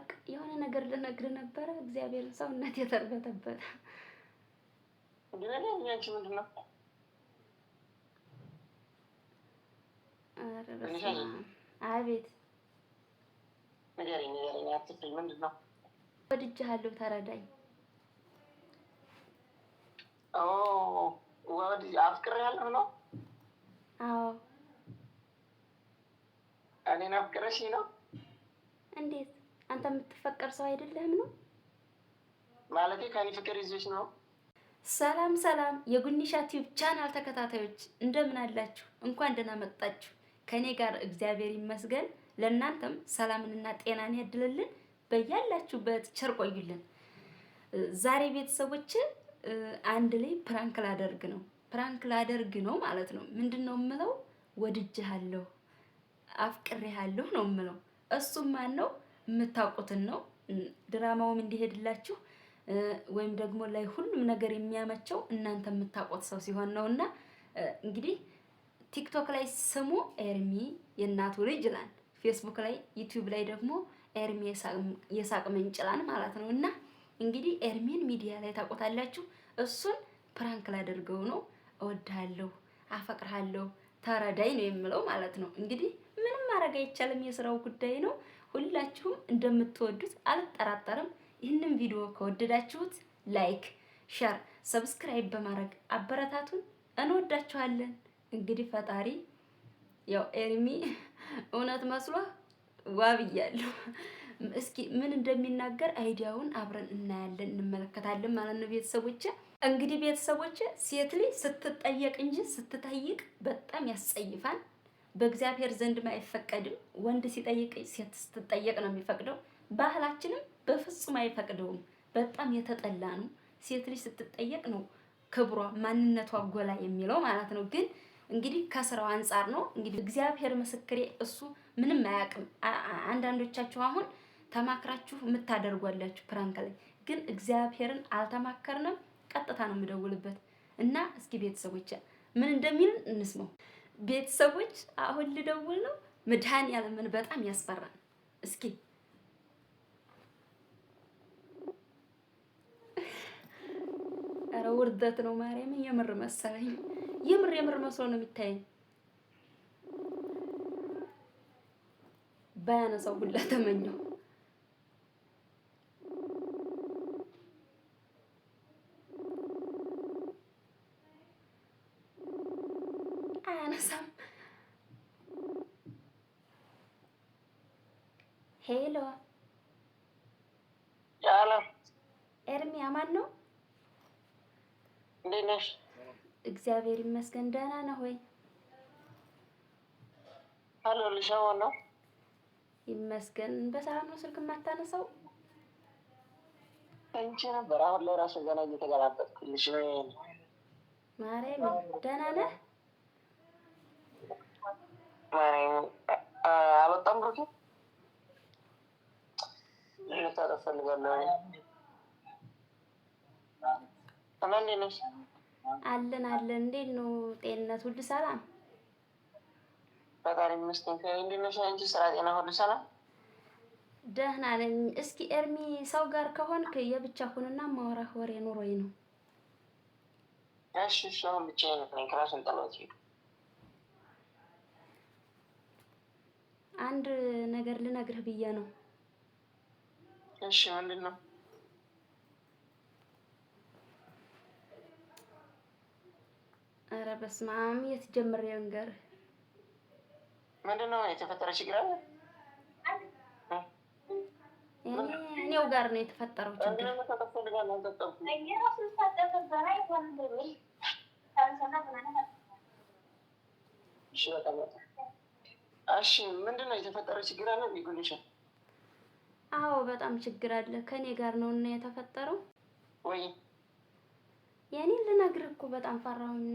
በቃ የሆነ ነገር ልነግር ነበረ። እግዚአብሔርን ሰውነት የተርበተበተ ግን ያንቺ ምንድነው? ኧረ በስመ አብ። አቤት ንገሪኝ፣ አትፍሪ። ምንድነው? ወድጄሃለሁ፣ ተረዳኝ። አፍቅሬያለሁ ነው? አዎ። እኔን አፍቅረሽኝ ነው? እንዴት? አንተ የምትፈቀር ሰው አይደለህም ነው? ማለቴ ከኔ ፍቅር ይዞሽ ነው? ሰላም ሰላም፣ የጉኒሻ ቲዩብ ቻናል ተከታታዮች እንደምን አላችሁ? እንኳን ደህና መጣችሁ። ከኔ ጋር እግዚአብሔር ይመስገን። ለእናንተም ሰላምንና ጤናን ያድልልን። በያላችሁበት ቸር ቆዩልን። ዛሬ ቤተሰቦች አንድ ላይ ፕራንክ ላደርግ ነው ማለት ነው። ምንድነው የምለው? ወድጄሃለሁ፣ አፍቅሬሃለሁ ነው የምለው። እሱም ማን ነው? የምታውቁትን ነው። ድራማውም እንዲሄድላችሁ ወይም ደግሞ ላይ ሁሉም ነገር የሚያመቸው እናንተ የምታውቁት ሰው ሲሆን ነውና እንግዲህ ቲክቶክ ላይ ስሙ ኤርሚ የእናቱ ልጅ ይላል። ፌስቡክ ላይ ዩቲዩብ ላይ ደግሞ ኤርሚ የሳቅ ምንጭ ይላል ማለት ነው። እና እንግዲህ ኤርሚን ሚዲያ ላይ ታውቁታላችሁ። እሱን ፕራንክ ላደርገው ነው። እወድሃለሁ፣ አፈቅርሃለሁ፣ ተረዳኝ ነው የምለው ማለት ነው። እንግዲህ ምንም ማድረግ አይቻልም፣ የስራው ጉዳይ ነው። ሁላችሁም እንደምትወዱት አልጠራጠርም። ይህንን ቪዲዮ ከወደዳችሁት ላይክ፣ ሼር፣ ሰብስክራይብ በማድረግ አበረታቱን። እንወዳችኋለን። እንግዲህ ፈጣሪ ያው ኤርሚ እውነት መስሎ ዋብያለሁ። እስኪ ምን እንደሚናገር አይዲያውን አብረን እናያለን፣ እንመለከታለን ማለት ነው። ቤተሰቦቼ እንግዲህ ቤተሰቦቼ ሴት ልጅ ስትጠየቅ እንጂ ስትጠይቅ በጣም ያስጸይፋል። በእግዚአብሔር ዘንድ አይፈቀድም። ወንድ ሲጠይቅ ሴት ስትጠየቅ ነው የሚፈቅደው። ባህላችንም በፍጹም አይፈቅደውም። በጣም የተጠላ ነው። ሴት ልጅ ስትጠየቅ ነው ክብሯ ማንነቷ ጎላ የሚለው ማለት ነው። ግን እንግዲህ ከስራው አንጻር ነው። እንግዲህ እግዚአብሔር ምስክሬ፣ እሱ ምንም አያውቅም። አንዳንዶቻችሁ አሁን ተማክራችሁ የምታደርጓላችሁ ፕራንክ ላይ፣ ግን እግዚአብሔርን አልተማከርንም። ቀጥታ ነው የምደውልበት እና እስኪ ቤተሰቦች ምን እንደሚል እንስማው። ቤተሰቦች አሁን ልደውል ነው። መድኃኒዓለምን በጣም ያስፈራል። እስኪ ኧረ ውርደት ነው ማርያምን፣ የምር መሰለኝ። የምር መስሎ ነው የሚታየኝ። ባያነሳው ሁላ ተመኘው። አያነሳም። ሄሎ ኤርሚ፣ አማን ነው? እንዴት ነሽ? እግዚአብሔር ይመስገን። ደህና ነህ ወይ? አለሁልሽ። አሁን ነው ይመስገን። በሰላም ነው ስልክ የማታነሳው? እንቺ ነበር አሁን ላይ ራሱ ገና እየተገላበጥኩልሽ ነው። ማርያም ደህና ነህ? ማርያም አልወጣም። ብሩኬ ልታጠፍ ፈልጋለሁ። እና እንዴት ነሽ? አለን። እንዴት ነው ጤንነት? ሁሉ ሰላም? ፈጣሪ ይመስገን። እንዴት ነሽ አንቺ? ስራ፣ ጤና ሁሉ ሰላም? ደህና ነኝ። እስኪ ኤርሚ ሰው ጋር ከሆንክ የብቻ ሁንና ማውራህ ወሬ ኑሮኝ ነው። እሺ አሁን ብቻዬን ነኝ። ክላስን ጠላት ሄዱ። አንድ ነገር ልነግርህ ብዬ ነው። እሺ ምንድን ነው? ኧረ በስመ አብ፣ የት ጀምሬ ልንገርህ? ምንድን ነው የተፈጠረ ችግር አለ? እኔው ጋር ነው የተፈጠረው ችግር። እሺ ምንድን ነው የተፈጠረ ችግር አለ? ቢጉልሽ? አዎ በጣም ችግር አለ። ከኔ ጋር ነው እና የተፈጠረው ወይ የኔ ልነግርህ እኮ በጣም ፈራሁኝ።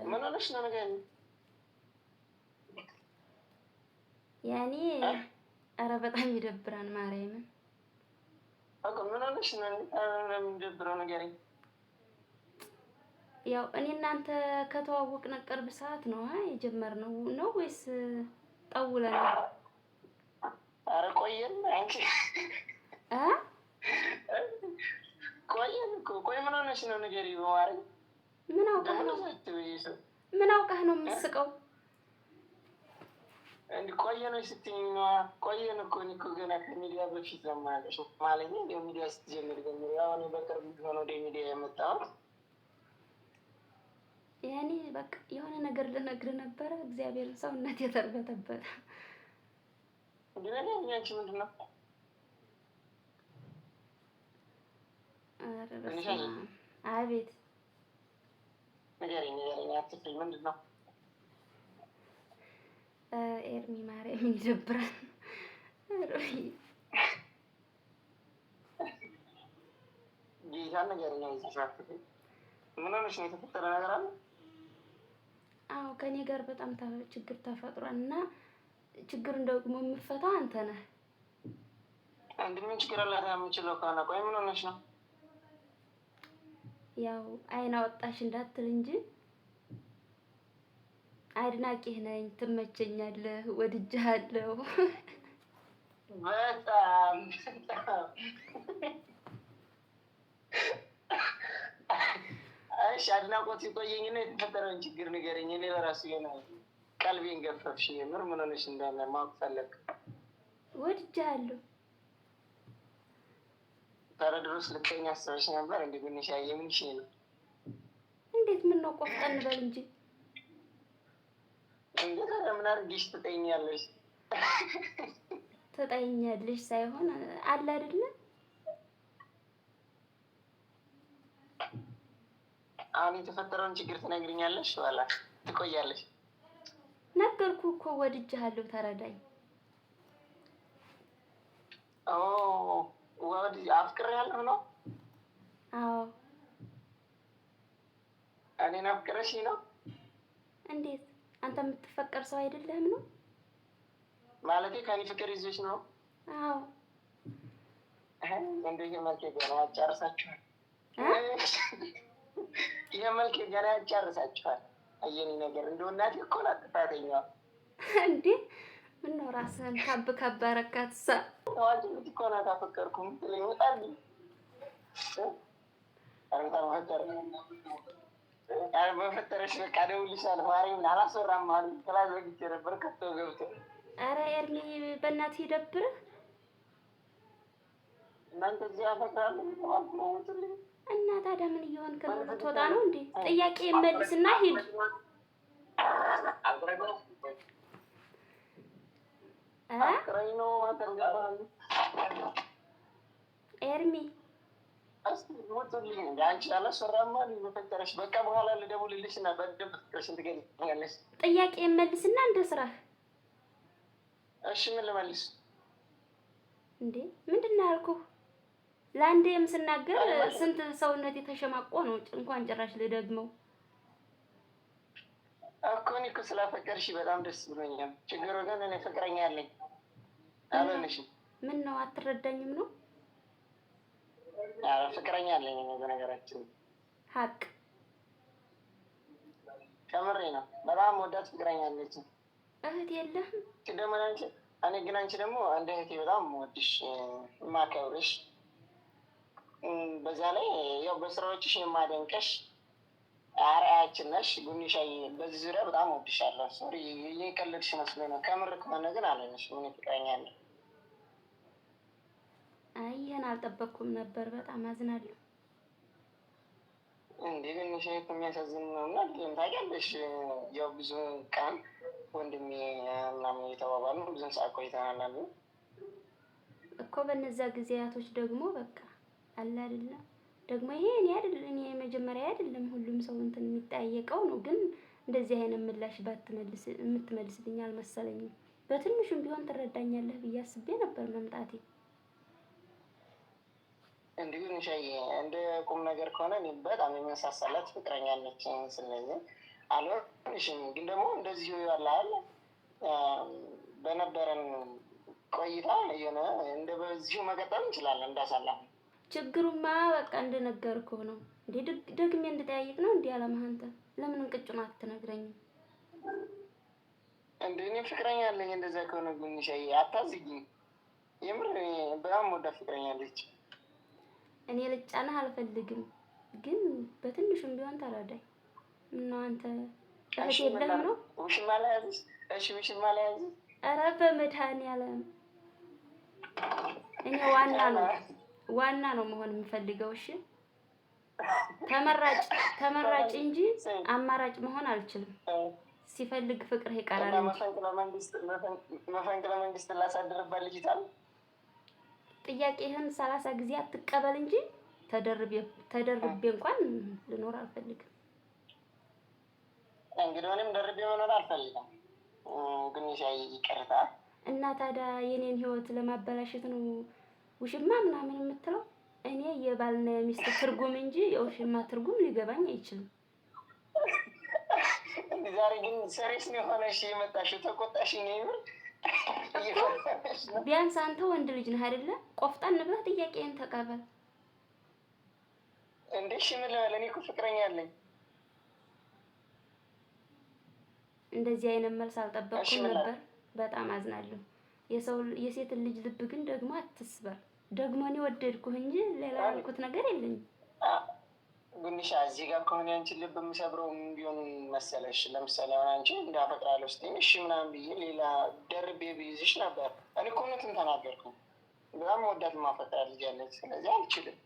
ምን ሆነሽ ነው ነገር? ያኔ ኧረ በጣም ይደብራል ማርያምን። አቆ ምን ሆነሽ ነው? ለምን ይደብረው ነገር? ያው እኔ እናንተ ከተዋወቅን ቅርብ ሰዓት ነው የጀመርነው ነው ወይስ ጠውለናል? ኧረ ቆየ ቆየን አንቺ ቆየን እኮ። ቆይ ምን ሆነሽ ነው ንገሪኝ በማርያም። ምን አውቀህ ነው የምትስቀው? እንዲህ ቆየነች ስትይኝ ነዋ። ቆየን እኮ እኔ እኮ ገና ከሚዲያ በፊት ነው የማውቅሽ ማለኝ። እንዲያው ሚዲያ ስትጀምር ጀምሮ አሁን በቅርብ ቢሆን ወደ ሚዲያ የመጣሁት ያኔ በቃ የሆነ ነገር ልነግርህ ነበረ። እግዚአብሔርን ሰውነት የተርበተበተ እንዲህ ነገር አንቺ ምንድን ነው? አቤት ንገሪኝ፣ አትፍሪ። ምንድን ነው? ኤርሚ ማርያም ይደብራል። ጌታን ንገሪኝ። ምን ሆነሽ ነው? የተፈጠረ ነገር አለ? አዎ ከኔ ጋር በጣም ችግር ተፈጥሯል እና ችግሩን ደግሞ የምፈታው አንተ ነህ። አንድ ምን ችግር አላት? የምችለው ከሆነ ቆይ ምን ሆነሽ ነው? ያው አይን አወጣሽ እንዳትል እንጂ አድናቂህ ነኝ። ትመቸኛለህ፣ ወድጄሃለሁ። በጣም እሺ አድናቆት ሲቆየኝና የተፈጠረውን ችግር ንገረኝ። እኔ በራሱ የሆነ ቀልቤን ገፈፍሽ። የምር ምን ሆነሽ እንደሆነ ማወቅ ፈለግ። ወድጄሃለሁ። ተረድሮስ ልትተኛ አስበሽ ነበር? እንደ ጉንሽ የምንሽ ነው? እንዴት ምን ነው? ቆፍጠን በል እንጂ። እንዴት ምን አድርጌሽ ትጠይኛለሽ? ትጠይኛለሽ ሳይሆን አለ አይደለ? አሁን የተፈጠረውን ችግር ትነግሪኛለሽ ወላ ትቆያለሽ? ነገርኩህ እኮ ወድጄሃለሁ፣ ተረዳኝ። አፍቅሬያለሁ ነው? አዎ። እኔን አፍቅረሽኝ ነው? እንዴት? አንተ የምትፈቀር ሰው አይደለህም ነው? ማለቴ ከኔ ፍቅር ይዞሽ ነው? አዎ። እንደዚህ መልኬ ገና ያጫርሳችኋል። ይሄ መልኬ ገና ያጫርሳችኋል። አየኔ ነገር እንደው እናቴ እኮ ናት ጥፋተኛዋ። እንዴ ምነው ራስህን ካብ ካብ አረካትሳ? ታዋቂ ልጅ እኮ ናት። አፈቀርኩ የምትለኝ ውጣልኝ። ኧረ በፈጠረሽ በቃ እደውልልሻለሁ። ማርያምን አላስወራም አሉኝ። ክላስ ዘግቼ ነበር ከቶ ገብቶ። ኧረ ኤርሚ በእናትህ ይደብርህ። እናንተ እዚህ ያፈቅራሉ ትልኝ እና ታዲያ ምን እየሆንክ ነው? ልትወጣ ነው እንዴ? ጥያቄ መልስና ሂድ። ኤርሚ አንቺ አላስወራም አሉኝ። በፈጠረሽ በቃ በኋላ ልደውልልሽ እና በደንብ ፍቅርሽን ትገልኛለሽ። ጥያቄ መልስና እንደ ስራህ። እሺ ምን ልመልስ እንዴ? ምንድን ነው ያልኩህ? ለአንዴም ስናገር ስንት ሰውነት የተሸማቆ ነው። እንኳን ጭራሽ ልደግመው እኮ። እኔ እኮ ስላፈቀርሽ በጣም ደስ ብሎኛል። ችግሩ ግን እኔ ፍቅረኛ አለኝ። አልሆንሽም። ምን ነው አትረዳኝም ነው? ኧረ ፍቅረኛ አለኝ እኔ በነገራችን። ሀቅ ከምሬ ነው። በጣም ወዳት ፍቅረኛ አለች። እህት የለህም? ደግሞ አንቺ እኔ ግን አንቺ ደግሞ እንደ እህቴ በጣም ወድሽ የማከብርሽ፣ በዛ ላይ ያው በስራዎችሽ የማደንቀሽ አርአያችን ነሽ። ጉንሻዬ በዚህ ዙሪያ በጣም ወድሻለሁ። ሶሪ እየቀለድሽ መስሎኝ ነው። ከምር ከሆነ ግን አለንሽ። ምን ፍቅረኛ አለ? አይ ይሄን አልጠበቅኩም ነበር። በጣም አዝናለሁ። እንዴ ጉንሻዬ እኮ የሚያሳዝን ነው። እና ግን ታውቂያለሽ ያው ብዙ ቀን ወንድሜ ምናምን እየተባባሉ ብዙን ሰዓት ቆይተናል እኮ። በነዛ ጊዜያቶች ደግሞ በቃ አለ አይደለ? ደግሞ ይሄ እኔ መጀመሪያ አይደለም ሁሉም ሰው እንትን የሚጠያየቀው ነው። ግን እንደዚህ አይነት ምላሽ የምትመልስልኝ አልመሰለኝም። በትንሹም ቢሆን ትረዳኛለህ ብዬ አስቤ ነበር መምጣቴ። እንዲሁ ንሻዬ እንደ ቁም ነገር ከሆነ እኔ በጣም የመሳሰላት ፍቅረኛ አለች። ስለዚህ አልሆንሽም። ግን ደግሞ እንደዚሁ ያላል በነበረን ቆይታ የሆነ እንደ በዚሁ መቀጠል እንችላለን እንዳሳላፍ። ችግሩማ በቃ እንደነገርኩህ ነው። እንዴ ደግሜ እንድጠያይቅ ነው እንዴ አላማህ? አንተ ለምን እንቅጩን አትነግረኝም? እንዴ እኔ ፍቅረኛ አለኝ። እንደዛ ከሆነ ጉንሻዬ አታዝጊኝ። የምር በጣም ወዳ ፍቅረኛ አለች። እኔ ልጫናህ አልፈልግም፣ ግን በትንሹም ቢሆን ተረዳኝ። እና አንተ እህት የለህም ነው? ውሽማ ላይ ያዝሽ? እሺ ውሽማ ላይ ያዝሽ? ኧረ በመድኃኒዓለም እኔ ዋና ነው መሆን የምፈልገው። እሺ ተመራጭ እንጂ አማራጭ መሆን አልችልም። ሲፈልግ ፍቅር ይቀራል እንጂ መፈንቅለ መንግስት ላሳድርባት ልጅታል። ጥያቄህን 30 ጊዜ አትቀበል እንጂ ተደርቤ እንኳን ልኖር አልፈልግም። እንግዲህ እኔም ደርቤ መኖር አልፈልግም። ግን ይቅርታ። እና ታዲያ የኔን ህይወት ለማበላሸት ነው ውሽማ ምናምን የምትለው? እኔ የባልና የሚስት ትርጉም እንጂ የውሽማ ትርጉም ሊገባኝ አይችልም። ዛሬ ግን ሰሪስ ነው የሆነሽ የመጣሽው? ተቆጣሽኝ ነው? ቢያንስ አንተ ወንድ ልጅ ነህ አይደለ? ቆፍጣን ብለህ ጥያቄን ተቀበል። እንዴ እሺ ምን ልበል? እኔ እኮ ፍቅረኛ አለኝ። እንደዚህ አይነት መልስ አልጠበቅኩም ነበር። በጣም አዝናለሁ። የሴትን ልጅ ልብ ግን ደግሞ አትስበር። ደግሞ እኔ ወደድኩህ እንጂ ሌላ ያልኩት ነገር የለኝም። ጉንሻ እዚህ ጋር ከሆነ አንቺን ልብ የምሰብረው ቢሆን መሰለሽ? ለምሳሌ አሁን አንቺ እንዳፈቅራለሁ ስትይኝ እሺ ምናምን ብዬ ሌላ ደርቤ ብይዝሽ ነበር። እኔ እኮ እውነቱን ተናገርኩ። በጣም ወዳት ማፈቅራት ልጅ አለች። ስለዚህ አልችልም።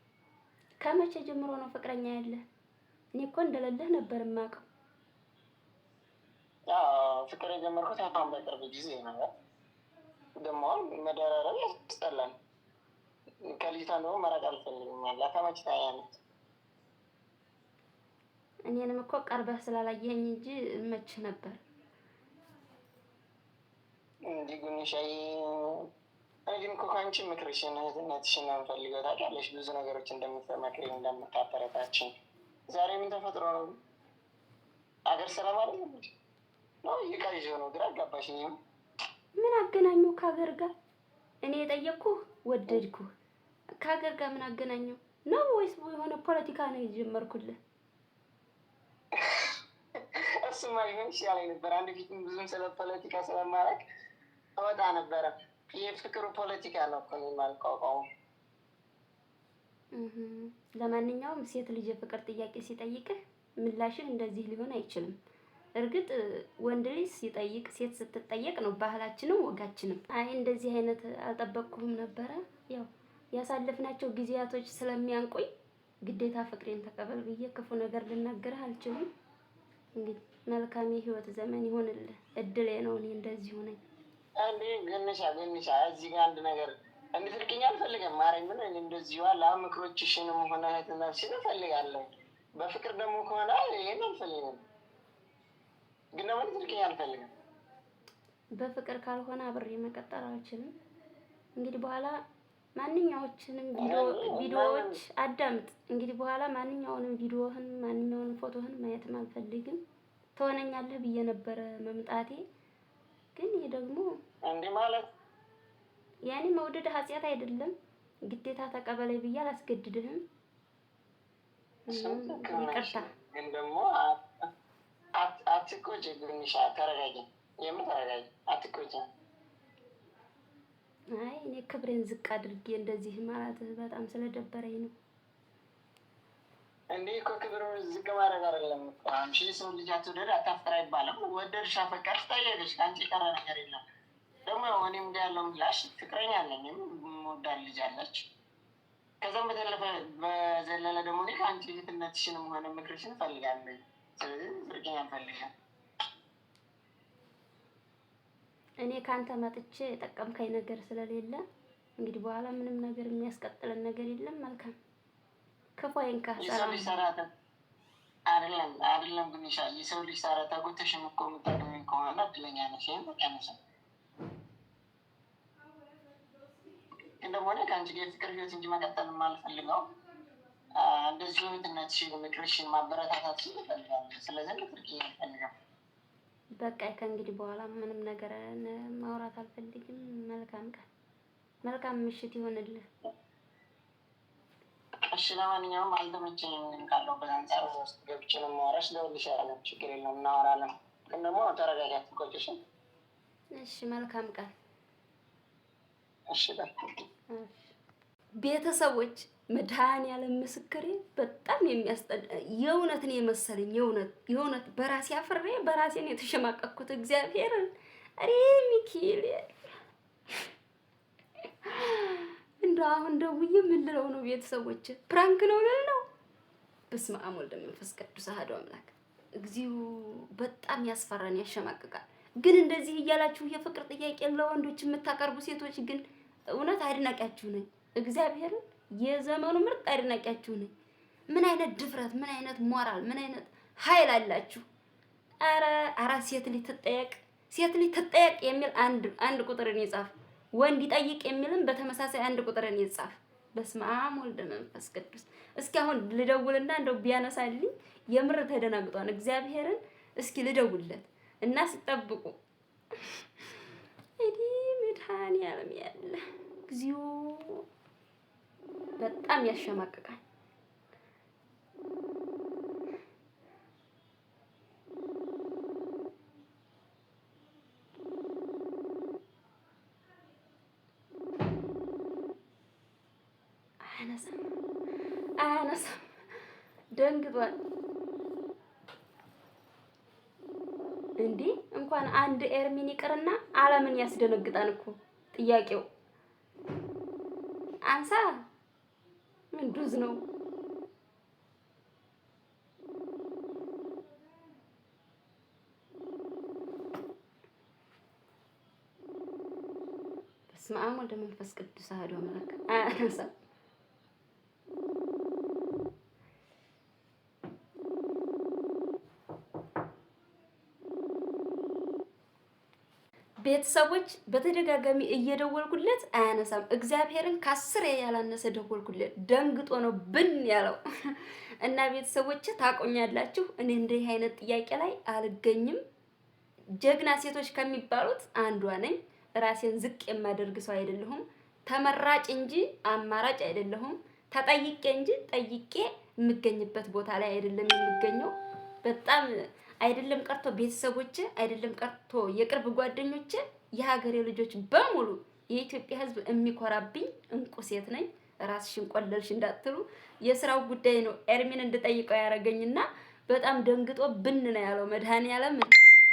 ከመቼ ጀምሮ ነው ፍቅረኛ ያለ? እኔ እኮ እንደሌለህ ነበር የማውቀው። ፍቅር የጀመርኩት አሁን በቅርብ ጊዜ ነው። ደግሞ መደራረብ ያስጠላል። ከልጅቷ ደግሞ መራቅ አልፈልግም። ያለ ተመችታኛለች። እኔንም እኮ ቀርበህ ስላላየኸኝ እንጂ እመችህ ነበር። እንዲህ ጉንሻዬ፣ እኔ ግን እኮ ከአንቺ ምክርሽን እህትነትሽን ነው የምፈልገው። ታውቂያለሽ ብዙ ነገሮች እንደምትመክሪኝ እንደምታበረታችኝ። ዛሬ ምን ተፈጥሮ ነው? አገር ሰላም አይደለም ነው? እየቃዥ ነው። ግራ አጋባሽኝ። ምን አገናኘው ከሀገር ጋር? እኔ የጠየቅኩህ ወደድኩህ። ከሀገር ጋር ምን አገናኘው ነው? ወይስ የሆነ ፖለቲካ ነው የጀመርኩልህ? እሱማ ቢሆን ይሻለኝ ነበር። አንድ ፊትም ብዙም ስለ ፖለቲካ ስለማላውቅ እወጣ ነበረ። የፍቅሩ ፖለቲካ ነው እኮ እኔ የማልቋቋመው። ለማንኛውም ሴት ልጅ የፍቅር ጥያቄ ሲጠይቅህ ምላሽህ እንደዚህ ሊሆን አይችልም። እርግጥ ወንድ ልጅ ሲጠይቅ ሴት ስትጠየቅ ነው ባህላችንም ወጋችንም። አይ እንደዚህ አይነት አልጠበቅኩህም ነበረ። ያው ያሳለፍናቸው ጊዜያቶች ስለሚያንቁኝ ግዴታ ፍቅሬን ተቀበል ብዬ ክፉ ነገር ልናገርህ አልችልም። እንግዲህ መልካም የህይወት ዘመን ይሆንልህ። እድሌ ነው እኔ እንደዚህ ሆነኝ። እንዴ ገነሻ እዚህ ጋር አንድ ነገር እንድትርቅኝ አልፈልግም። ማርያም ምን እንደዚህ ዋላ ምክሮችሽንም ሆነ እህትነትሽን እፈልጋለሁ። በፍቅር ደግሞ ከሆነ ይሄን አልፈልግም። ግን ደግሞ እንድትርቅኝ አልፈልግም። በፍቅር ካልሆነ አብሬ መቀጠል አልችልም። እንግዲህ በኋላ ማንኛዎችንም ቪዲዮዎች አዳምጥ። እንግዲህ በኋላ ማንኛውንም ቪዲዮህን ማንኛውንም ፎቶህን ማየትም አልፈልግም። ትሆነኛለህ ብዬ ነበረ መምጣቴ። ግን ይሄ ደግሞ እንዴ ማለት ያኔ መውደድ ኃጢአት አይደለም። ግዴታ ተቀበለኝ ብዬ አላስገድድህም። ይቅርታ። ግን ደግሞ አትቆጪ ጉንሻ፣ ተረጋጊ። የምር ተረጋጊ፣ አትቆጪ። አይ እኔ ክብሬን ዝቅ አድርጌ እንደዚህ ማለት በጣም ስለደበረኝ ነው። እንዴ እኮ ክብሩን ዝቅ ማድረግ አይደለም እኮ። አንቺ ሰው ልጅ አትወደድ አታፍቅር አይባልም። ወደድሽ አፈቀርሽ ታያለሽ። ከአንቺ የቀረ ነገር የለም። ደግሞ እኔም ጋር ያለው ምላሽ ፍቅረኛ አለኝ፣ የምወዳት ልጅ አለች። ከዛም በዘለለ ደግሞ እኔ ከአንቺ እህትነትሽንም ሆነ ምክርሽን እፈልጋለሁ። ስለዚህ ፍቅረኛ እፈልጋለሁ። እኔ ከአንተ መጥቼ የጠቀምከኝ ነገር ስለሌለ እንግዲህ በኋላ ምንም ነገር የሚያስቀጥለን ነገር የለም። መልካም ክፉ አይንካህ። ሰላም አይደለም ግን የሰው ልጅ ሳራ ተጎተሽም እኮ የምታገኝ ከሆነ እድለኛ ነሽ። ይህም ቀንሰ ግን ደግሞ እኔ ከአንቺ ጋር የፍቅር ህይወት እንጂ መቀጠል የማልፈልገው እንደዚሁ እህትነትሽን ምክርሽን ማበረታታትሽን እፈልጋለሁ። ስለዚህ ፍቅር ይፈልጋል። በቃ ከእንግዲህ በኋላ ምንም ነገር ማውራት አልፈልግም። መልካም ቀን፣ መልካም ምሽት ይሆንልህ። እሺ ለማንኛውም አልተመቸኝም። ካለሁበት አንጻር ውስጥ ገብቼ ነው የማወራሽ። እደውልልሻለሁ፣ ችግር የለውም፣ እናወራለን። ግን ደግሞ ተረጋጊ፣ አትቆጪ። እሺ መልካም ቀን። እሺ ቤተሰቦች መድኃኒዓለም ምስክሬ በጣም የሚያስጠላ የእውነት ነው የመሰለኝ። የእውነት በራሴ አፍሬ በራሴ ነው የተሸማቀቅኩት። እግዚአብሔርን አሬ ሚኪል እንደው አሁን ደውዬ ምን ልለው ነው? ቤተሰቦች ፕራንክ ነው ልል ነው? በስመ አብ ወልድ መንፈስ ቅዱስ አሐዱ አምላክ። እግዚኦ በጣም ያስፈራን፣ ያሸማቅቃል። ግን እንደዚህ እያላችሁ የፍቅር ጥያቄ ለወንዶች የምታቀርቡ ሴቶች ግን እውነት አድናቂያችሁ ነኝ። እግዚአብሔርን የዘመኑ ምርጥ አድናቂያችሁ ነኝ። ምን አይነት ድፍረት፣ ምን አይነት ሞራል፣ ምን አይነት ኃይል አላችሁ! ኧረ ሴት ልጅ ትጠየቅ፣ ሴት ልጅ ትጠየቅ የሚል አንድ ቁጥርን ይጻፍ። ወንድ ይጠይቅ የሚልም በተመሳሳይ አንድ ቁጥርን ይጻፍ። በስመ አብ ወልድ መንፈስ ቅዱስ። እስኪ አሁን ልደውልና እንደው ቢያነሳልኝ የምር ተደናግጧን። እግዚአብሔርን እስኪ ልደውልለት እና ሲጠብቁ እዲ መድኃኒዓለም ያለ እግዚኦ በጣም ያሸማቅቃል። አያነሳም ደንግጧል። እንዴ እንኳን አንድ ኤርሚን ይቅርና ዓለምን ያስደነግጣል እኮ ጥያቄው። አንሳ ምን ዱዝ ነው? በስመ አብ ወልድ መንፈስ ቅዱስ አሐዱ አምላክ። አያነሳም ቤተሰቦች በተደጋጋሚ እየደወልኩለት አያነሳም። እግዚአብሔርን ከ10 ያላነሰ ደወልኩለት። ደንግጦ ነው ብን ያለው እና ቤተሰቦች ታቆኛላችሁ። እኔ እንደዚህ አይነት ጥያቄ ላይ አልገኝም። ጀግና ሴቶች ከሚባሉት አንዷ ነኝ። ራሴን ዝቅ የማደርግ ሰው አይደለሁም። ተመራጭ እንጂ አማራጭ አይደለሁም። ተጠይቄ እንጂ ጠይቄ የምገኝበት ቦታ ላይ አይደለም የምገኘው። በጣም አይደለም ቀርቶ ቤተሰቦቼ፣ አይደለም ቀርቶ የቅርብ ጓደኞቼ፣ የሀገሬ ልጆች በሙሉ የኢትዮጵያ ሕዝብ የሚኮራብኝ እንቁ ሴት ነኝ። ራስሽን ቆለልሽ እንዳትሉ የስራው ጉዳይ ነው ኤርሚን እንድጠይቀው ያደረገኝና በጣም ደንግጦ ብን ነው ያለው መድኃኒዓለም።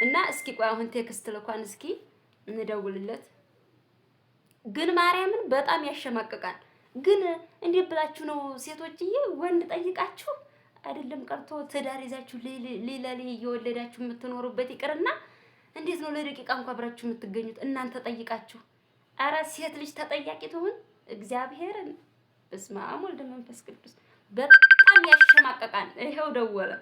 እና እስኪ ቆይ አሁን ቴክስት ልኳን እስኪ እንደውልለት። ግን ማርያምን በጣም ያሸማቅቃል። ግን እንዴት ብላችሁ ነው ሴቶችዬ ወንድ ጠይቃችሁ አይደለም ቀርቶ ትዳር ይዛችሁ ሌላ እየወለዳችሁ የምትኖሩበት ይቅርና እንዴት ነው ለደቂቃ እንኳን አብራችሁ የምትገኙት? እናንተ ጠይቃችሁ። ኧረ ሴት ልጅ ተጠያቂ ትሁን። እግዚአብሔርን በስመ አብ ወልድ መንፈስ ቅዱስ በጣም ያሸማቀቃል። ይሄው ደወለ።